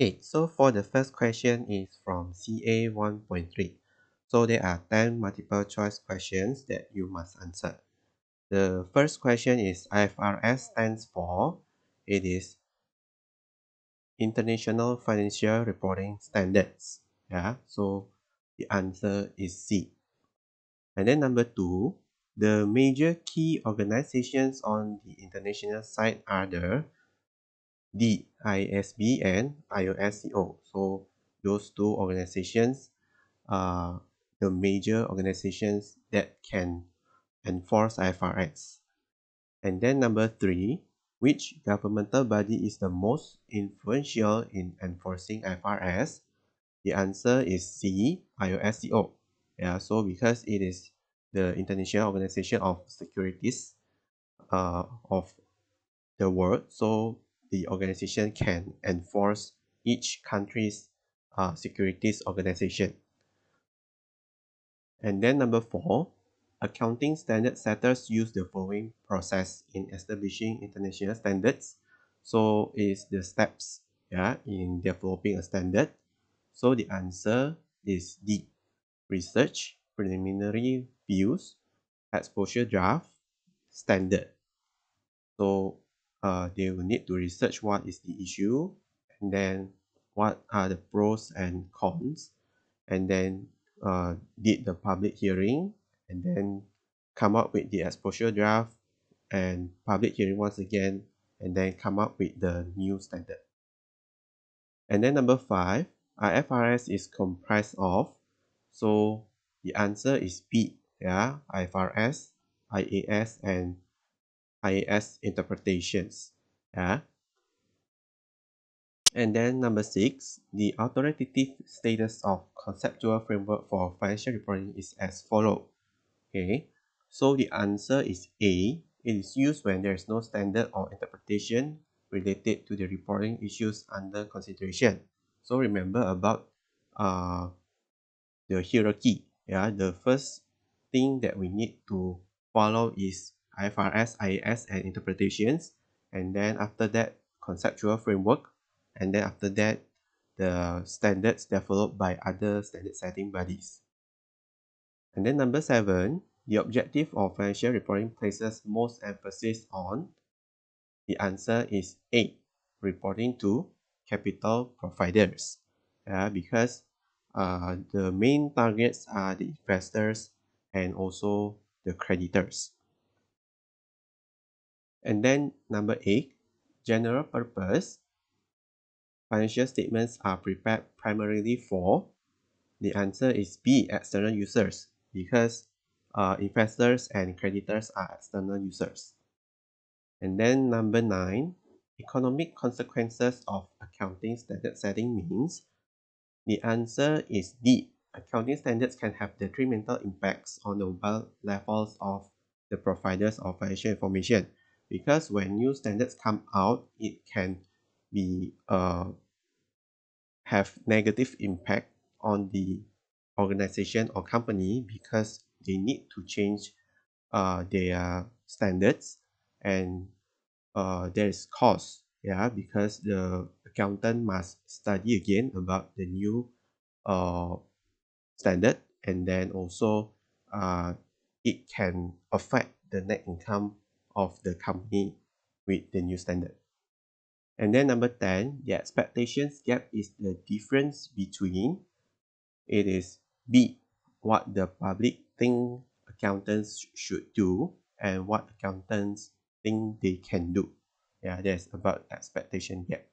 Okay, so for the first question is from CA 1.3. So there are 10 multiple choice questions that you must answer. The first question is IFRS stands for, it is International Financial Reporting Standards. Yeah, so the answer is C. And then number 2, the major key organizations on the international side are the D, ISB and IOSCO. So those two organizations are the major organizations that can enforce IFRS. And then number 3, which governmental body is the most influential in enforcing IFRS? The answer is C, IOSCO. Yeah, so because it is the International Organization of Securities of the world, so the organization can enforce each country's securities organization. And then number 4, accounting standard setters use the following process in establishing international standards. So is the steps, yeah, in developing a standard. So the answer is D, research, preliminary views, exposure draft, standard. So they will need to research what is the issue, and then what are the pros and cons, and then did the public hearing, and then come up with the exposure draft and public hearing once again, and then come up with the new standard. And then number 5, IFRS is comprised of, so the answer is B, yeah, IFRS, IAS, and IAS interpretations. Yeah. And then number 6, the authoritative status of conceptual framework for financial reporting is as follows. Okay, so the answer is A. It is used when there is no standard or interpretation related to the reporting issues under consideration. So remember about the hierarchy. Yeah, the first thing that we need to follow is IFRS, IAS, and interpretations, and then after that, conceptual framework, and then after that, the standards developed by other standard setting bodies. And then number 7, the objective of financial reporting places most emphasis on, the answer is A, reporting to capital providers. Because the main targets are the investors and also the creditors. And then number 8, general purpose financial statements are prepared primarily for, the answer is B, external users, because investors and creditors are external users. And then number 9, economic consequences of accounting standard setting means, the answer is D. Accounting standards can have detrimental impacts on the wealth levels of the providers of financial information, because when new standards come out, it can be have negative impact on the organization or company, because they need to change their standards, and there is cost, yeah, because the accountant must study again about the new uh, standard, and then also it can affect the net income of the company with the new standard. And then number 10, the expectations gap is the difference between, it is B, what the public think accountants should do and what accountants think they can do. Yeah, that's about expectation gap.